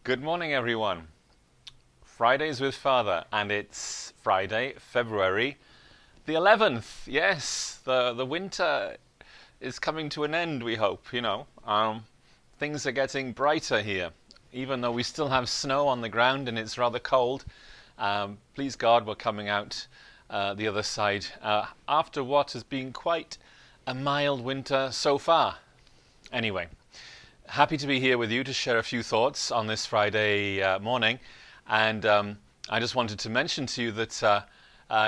Good morning, everyone. Fridays with Father, and it's Friday, February the 11th. Yes, the winter is coming to an end, we hope, Things are getting brighter here, even though we still have snow on the ground and it's rather cold. Please God, we're coming out the other side after what has been quite a mild winter so far. Anyway, happy to be here with you to share a few thoughts on this Friday morning. And I just wanted to mention to you that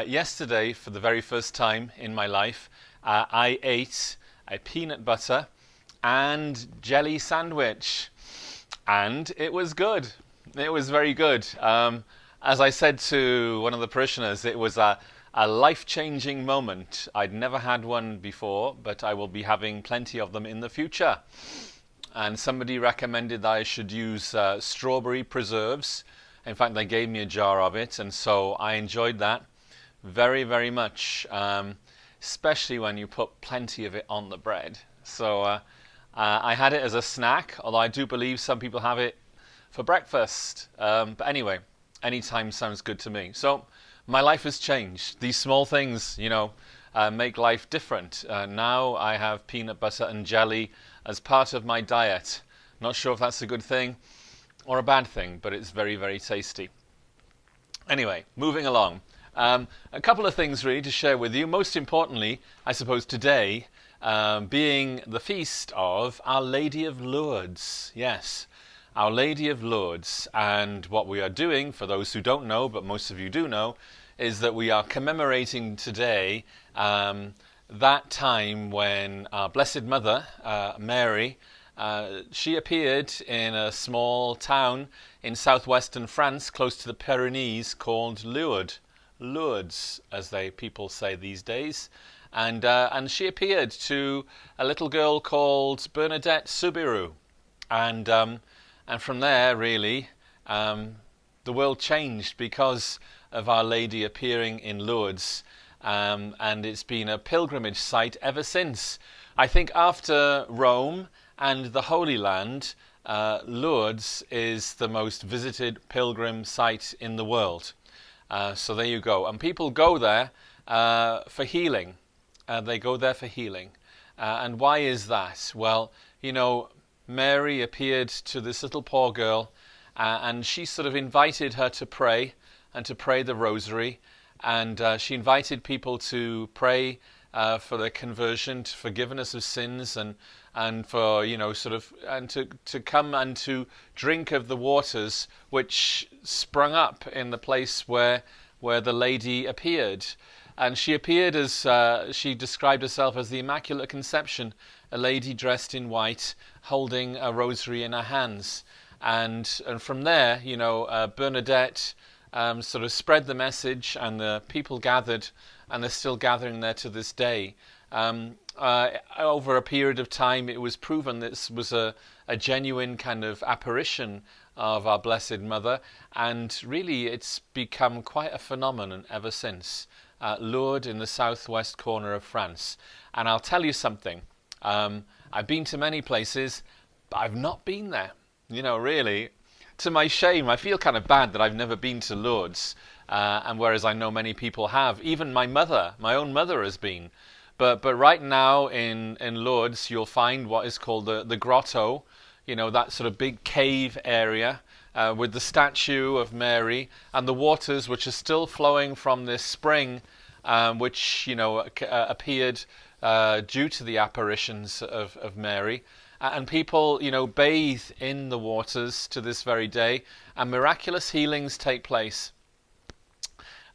yesterday, for the very first time in my life, I ate a peanut butter and jelly sandwich. And it was good. It was very good. As I said to one of the parishioners, it was a life-changing moment. I'd never had one before, but I will be having plenty of them in the future. And somebody recommended that I should use strawberry preserves. In fact, they gave me a jar of it, and so I enjoyed that very, very much, especially when you put plenty of it on the bread. So I had it as a snack, although I do believe some people have it for breakfast. But anyway, any time sounds good to me. So my life has changed. These small things, make life different. Now I have peanut butter and jelly as part of my diet. Not sure if that's a good thing or a bad thing, but it's very, very tasty. Anyway, moving along. A couple of things really to share with you. Most importantly, I suppose today, being the feast of Our Lady of Lourdes. Yes, Our Lady of Lourdes. And what we are doing, for those who don't know, but most of you do know, is that we are commemorating today that time when our Blessed Mother, Mary, she appeared in a small town in southwestern France, close to the Pyrenees, called Lourdes, as people say these days. And she appeared to a little girl called Bernadette Soubirous. And from there, really, the world changed because of Our Lady appearing in Lourdes. And it's been a pilgrimage site ever since. I think after Rome and the Holy Land, Lourdes is the most visited pilgrim site in the world. So there you go. And people go there for healing. They go there for healing. And why is that? Well, Mary appeared to this little poor girl, and she sort of invited her to pray and to pray the rosary. And she invited people to pray for their conversion, to forgiveness of sins, and for and to come and to drink of the waters which sprung up in the place where the lady appeared. And she appeared as she described herself as the Immaculate Conception, a lady dressed in white, holding a rosary in her hands. And from there, Bernadette sort of spread the message, and the people gathered, and they're still gathering there to this day. Over a period of time, it was proven this was a genuine kind of apparition of our Blessed Mother, and really it's become quite a phenomenon ever since. Lourdes in the southwest corner of France. And I'll tell you something, I've been to many places, but I've not been there, really. To my shame, I feel kind of bad that I've never been to Lourdes, and whereas I know many people have. Even my own mother has been. But right now in Lourdes, you'll find what is called the grotto, that sort of big cave area with the statue of Mary and the waters which are still flowing from this spring, which appeared due to the apparitions of Mary. And people, bathe in the waters to this very day, and miraculous healings take place.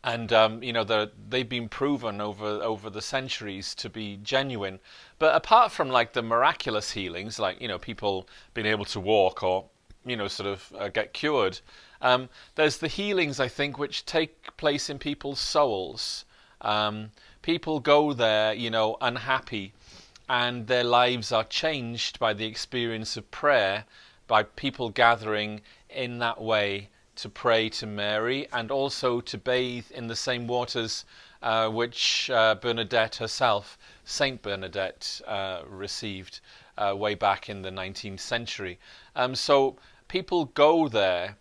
And they've been proven over the centuries to be genuine. But apart from the miraculous healings, people being able to walk or get cured, there's the healings, I think, which take place in people's souls. People go there, unhappy, and their lives are changed by the experience of prayer, by people gathering in that way to pray to Mary, and also to bathe in the same waters which Bernadette herself, Saint Bernadette, received way back in the 19th century. So people go there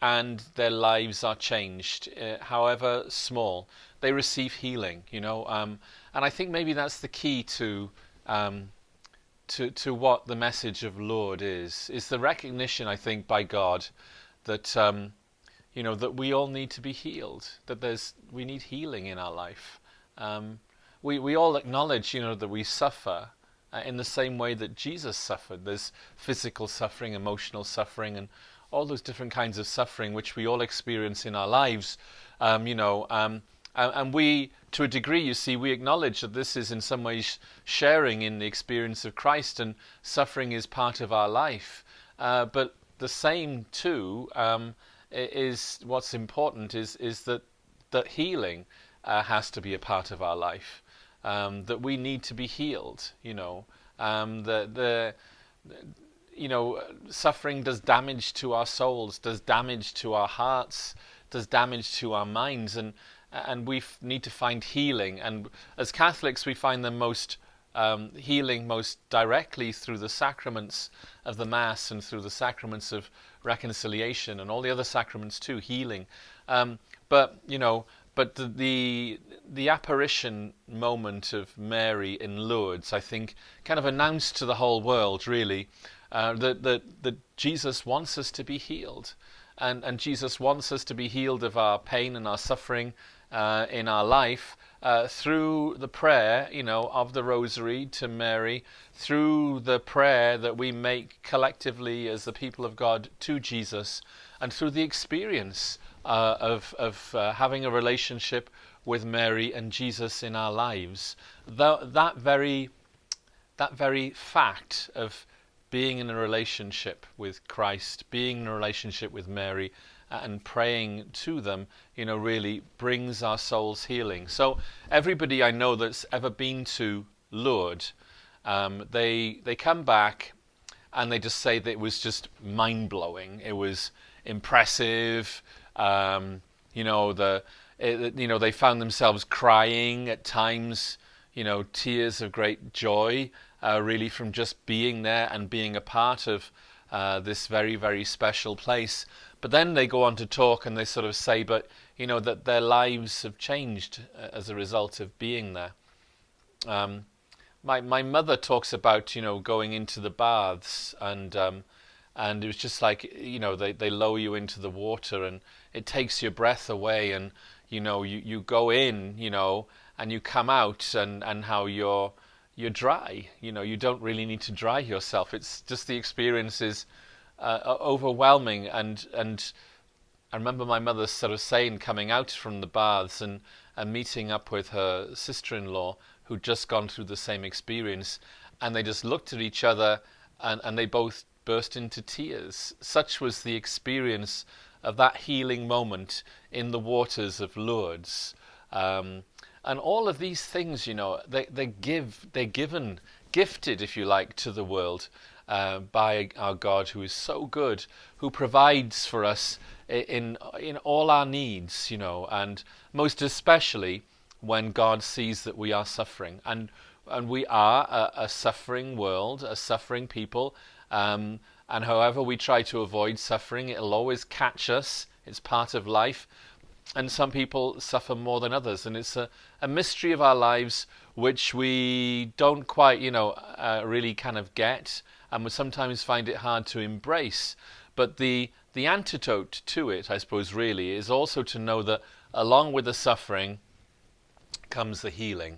and their lives are changed, however small. They receive healing, and I think maybe that's the key um, to what the message of Lourdes is the recognition, I think, by God that that we all need to be healed, that we need healing in our life. We all acknowledge, that we suffer in the same way that Jesus suffered. There's physical suffering, emotional suffering, and all those different kinds of suffering which we all experience in our lives. And we, to a degree, you see, we acknowledge that this is in some ways sharing in the experience of Christ, and suffering is part of our life. But the same too is what's important is that healing has to be a part of our life. That we need to be healed. Suffering does damage to our souls, does damage to our hearts, does damage to our minds, and we need to find healing. And as Catholics, we find the most healing most directly through the sacraments of the Mass and through the sacraments of reconciliation and all the other sacraments too, healing. But the apparition moment of Mary in Lourdes, I think, kind of announced to the whole world, really, that Jesus wants us to be healed. And Jesus wants us to be healed of our pain and our suffering in our life through the prayer, of the Rosary to Mary, through the prayer that we make collectively as the people of God to Jesus, and through the experience of having a relationship with Mary and Jesus in our lives. That very fact of being in a relationship with Christ, being in a relationship with Mary, and praying to them, really brings our souls healing. So everybody I know that's ever been to Lourdes, they come back and they just say that it was just mind-blowing. It was impressive. They found themselves crying at times, tears of great joy, really from just being there and being a part of this very, very special place. But then they go on to talk and they sort of say, but, that their lives have changed as a result of being there. My mother talks about, going into the baths and it was just like, they lower you into the water and it takes your breath away, and, you go in, and you come out and how you're dry. You don't really need to dry yourself. It's just the experience is overwhelming. And I remember my mother sort of saying, coming out from the baths and meeting up with her sister-in-law who'd just gone through the same experience, and they just looked at each other and they both burst into tears. Such was the experience of that healing moment in the waters of Lourdes. And all of these things, they're gifted, if you like, to the world by our God, who is so good, who provides for us in all our needs, and most especially when God sees that we are suffering. And we are a suffering world, a suffering people, and however we try to avoid suffering, it'll always catch us. It's part of life. And some people suffer more than others, and it's a mystery of our lives which we don't quite, really kind of get, and we sometimes find it hard to embrace. But the antidote to it, I suppose, really, is also to know that along with the suffering comes the healing,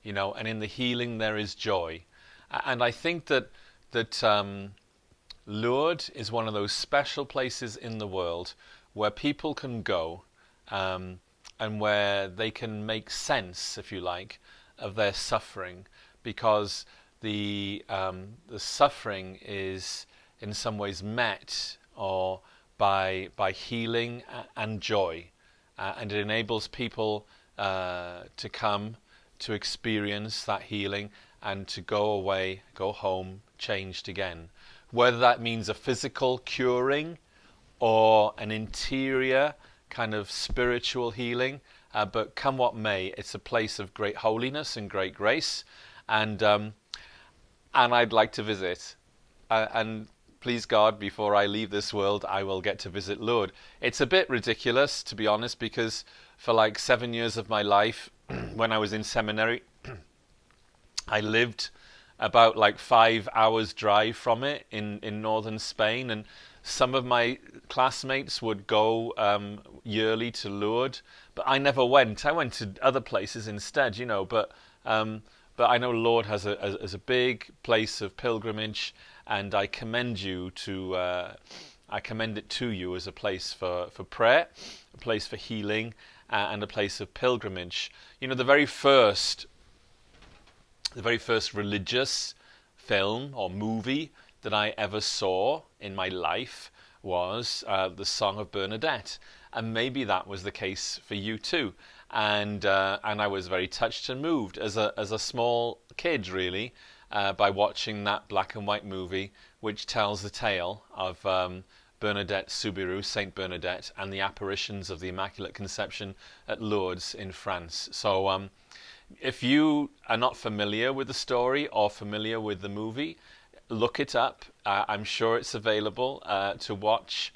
and in the healing there is joy. And I think that Lourdes is one of those special places in the world where people can go and where they can make sense, if you like, of their suffering, because the suffering is in some ways met or by healing and joy, and it enables people to come to experience that healing and to go away, go home, changed again. Whether that means a physical curing or an interior kind of spiritual healing, but come what may, it's a place of great holiness and great grace, and I'd like to visit. And please God, before I leave this world, I will get to visit Lourdes. It's a bit ridiculous, to be honest, because for like 7 years of my life, when I was in seminary, I lived about like 5 hours drive from it in northern Spain, and some of my classmates would go yearly to Lourdes, but I never went. I went to other places instead, but I know Lourdes has a big place of pilgrimage, and I commend it to you as a place for prayer, a place for healing, and a place of pilgrimage. The very first religious film or movie that I ever saw in my life was the Song of Bernadette, and maybe that was the case for you too. And I was very touched and moved as a small kid, really, by watching that black and white movie, which tells the tale of Bernadette Soubirous, Saint Bernadette, and the apparitions of the Immaculate Conception at Lourdes in France. So if you are not familiar with the story or familiar with the movie, look it up. I'm sure it's available to watch.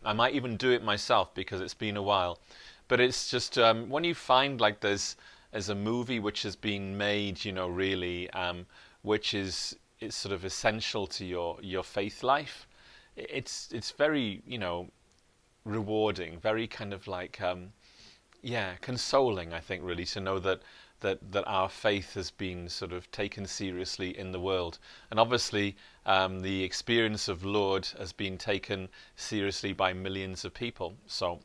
I might even do it myself because it's been a while. But it's just when you find like there's a movie which has been made, really, which is it's sort of essential to your faith life. It's very rewarding, very kind of like consoling, I think, really, to know that our faith has been sort of taken seriously in the world. And obviously the experience of Lourdes has been taken seriously by millions of people. So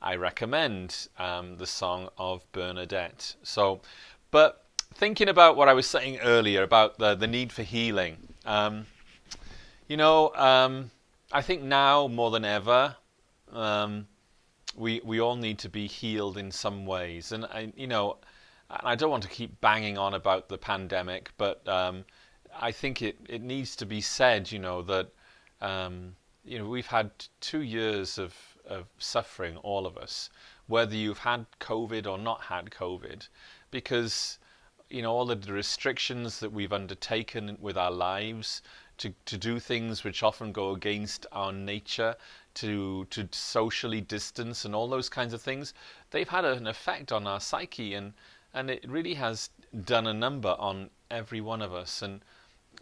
I recommend the Song of Bernadette. But thinking about what I was saying earlier about the need for healing, I think now more than ever, we all need to be healed in some ways. And I don't want to keep banging on about the pandemic, but I think it needs to be said, that we've had 2 years of suffering, all of us, whether you've had COVID or not had COVID, because all of the restrictions that we've undertaken with our lives to do things which often go against our nature, to socially distance and all those kinds of things, they've had an effect on our psyche, and it really has done a number on every one of us. And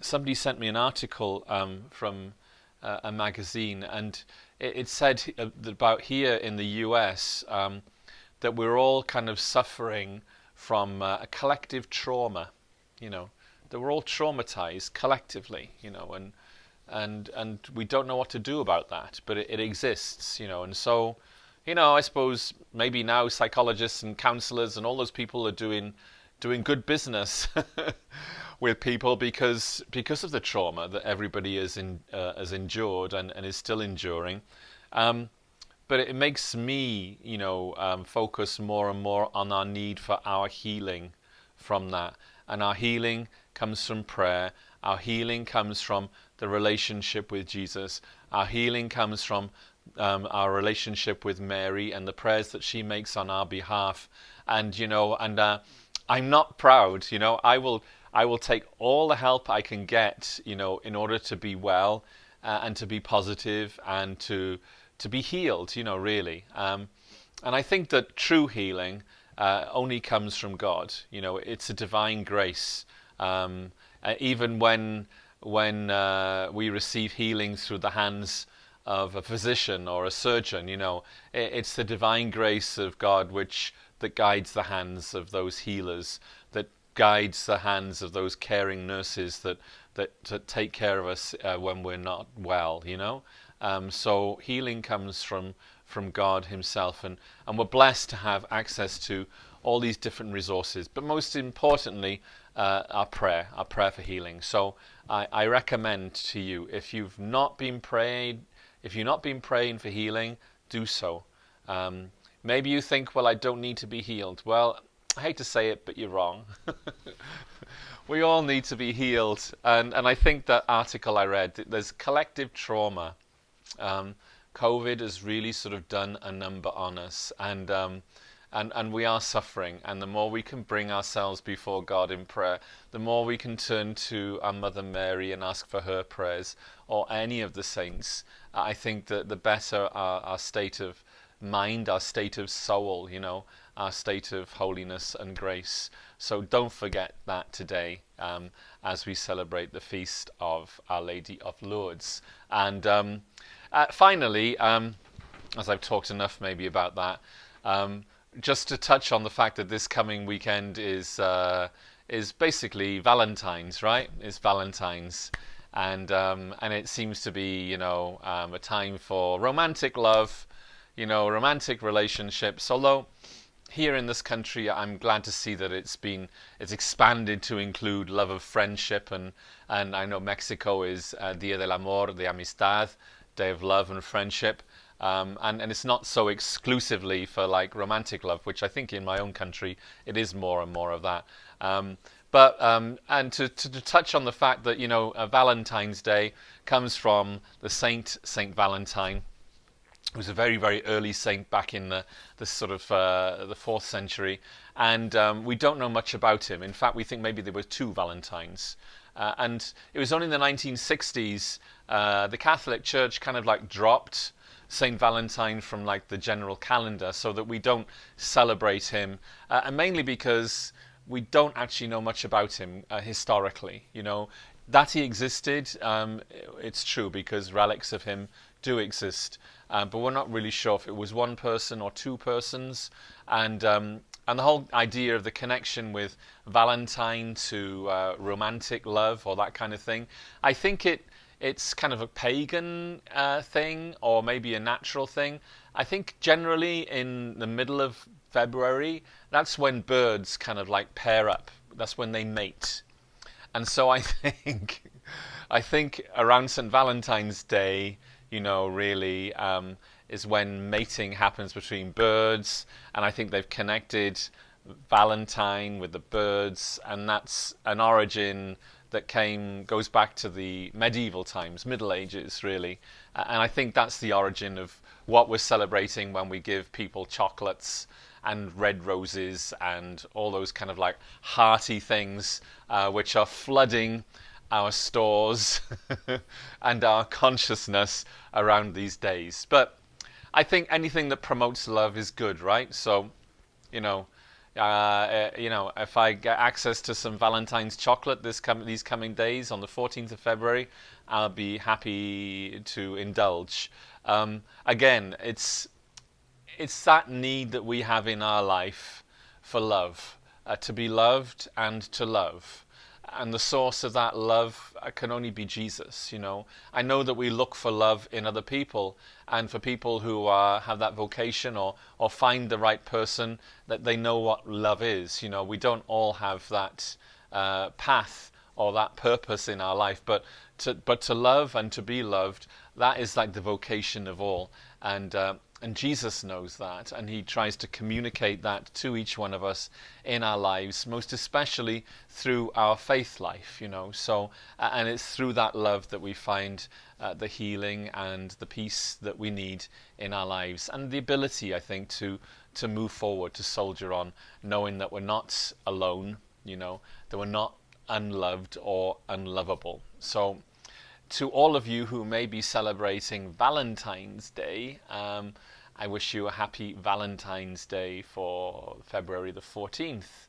somebody sent me an article from a magazine, and it said about here in the US that we're all kind of suffering from a collective trauma, that we're all traumatized collectively, and we don't know what to do about that, but it exists, and so, I suppose maybe now psychologists and counselors and all those people are doing good business with people because of the trauma that everybody has endured and is still enduring. But it makes me, focus more and more on our need for our healing from that. And our healing comes from prayer. Our healing comes from the relationship with Jesus. Our healing comes from our relationship with Mary and the prayers that she makes on our behalf. And I'm not proud. I will take all the help I can get, in order to be well and to be positive and to be healed, really. And I think that true healing only comes from God. It's a divine grace. Even when we receive healing through the hands of a physician or a surgeon, it's the divine grace of God that guides the hands of those healers, that guides the hands of those caring nurses that take care of us when we're not well, So healing comes from God himself, and we're blessed to have access to all these different resources, but most importantly, our prayer for healing. So I recommend to you, if you've not been praying for healing, do so. Maybe you think, well, I don't need to be healed. Well, I hate to say it, but you're wrong. We all need to be healed. And I think that article I read, there's collective trauma. COVID has really sort of done a number on us. And we are suffering. And the more we can bring ourselves before God in prayer, the more we can turn to our Mother Mary and ask for her prayers, or any of the saints, I think that the better our state of mind, our state of soul, our state of holiness and grace. So don't forget that today, as we celebrate the feast of Our Lady of Lourdes. And finally, as I've talked enough maybe about that, just to touch on the fact that this coming weekend is basically Valentine's, right? It's Valentine's, and it seems to be a time for romantic love, romantic relationships. Although here in this country, I'm glad to see that it's expanded to include love of friendship, and I know Mexico is Dia del Amor, de Amistad, Day of Love and Friendship. And it's not so exclusively for like romantic love, which I think in my own country it is more and more of that. And to touch on the fact that Valentine's Day comes from the Saint Valentine, who was a very, very early saint back in the sort of the 4th century, and we don't know much about him. In fact, we think maybe there were 2 Valentines. And it was only in the 1960s the Catholic Church kind of like dropped Saint Valentine from like the general calendar, so that we don't celebrate him, and mainly because we don't actually know much about him historically. That he existed, it's true, because relics of him do exist, but we're not really sure if it was 1 person or 2 persons, and the whole idea of the connection with Valentine to romantic love or that kind of thing, I think it's kind of a pagan thing, or maybe a natural thing. I think generally in the middle of February, that's when birds kind of like pair up. That's when they mate. And so I think around St. Valentine's Day, really is when mating happens between birds. And I think they've connected Valentine with the birds, and that's an origin that goes back to the medieval times, Middle Ages, really. And I think that's the origin of what we're celebrating when we give people chocolates and red roses and all those kind of like hearty things, which are flooding our stores and our consciousness around these days. But I think anything that promotes love is good, right? So, if I get access to some Valentine's chocolate these coming days on the 14th of February, I'll be happy to indulge. Again, it's that need that we have in our life for love, to be loved and to love. And the source of that love can only be Jesus. I know that we look for love in other people, and for people who have that vocation or find the right person, that they know what love is. We don't all have that path or that purpose in our life, but to love and to be loved, that is like the vocation of all. And Jesus knows that, and he tries to communicate that to each one of us in our lives, most especially through our faith life, So, and it's through that love that we find the healing and the peace that we need in our lives, and the ability, I think, to move forward, to soldier on, knowing that we're not alone, that we're not unloved or unlovable. So, to all of you who may be celebrating Valentine's Day, I wish you a happy Valentine's Day for February the 14th.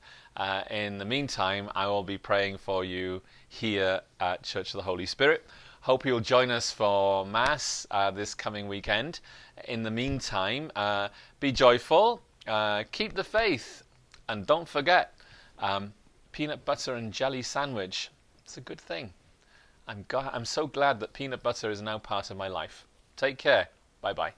In the meantime, I will be praying for you here at Church of the Holy Spirit. Hope you'll join us for Mass this coming weekend. In the meantime, be joyful, keep the faith, and don't forget, peanut butter and jelly sandwich. It's a good thing. I'm so glad that peanut butter is now part of my life. Take care. Bye-bye.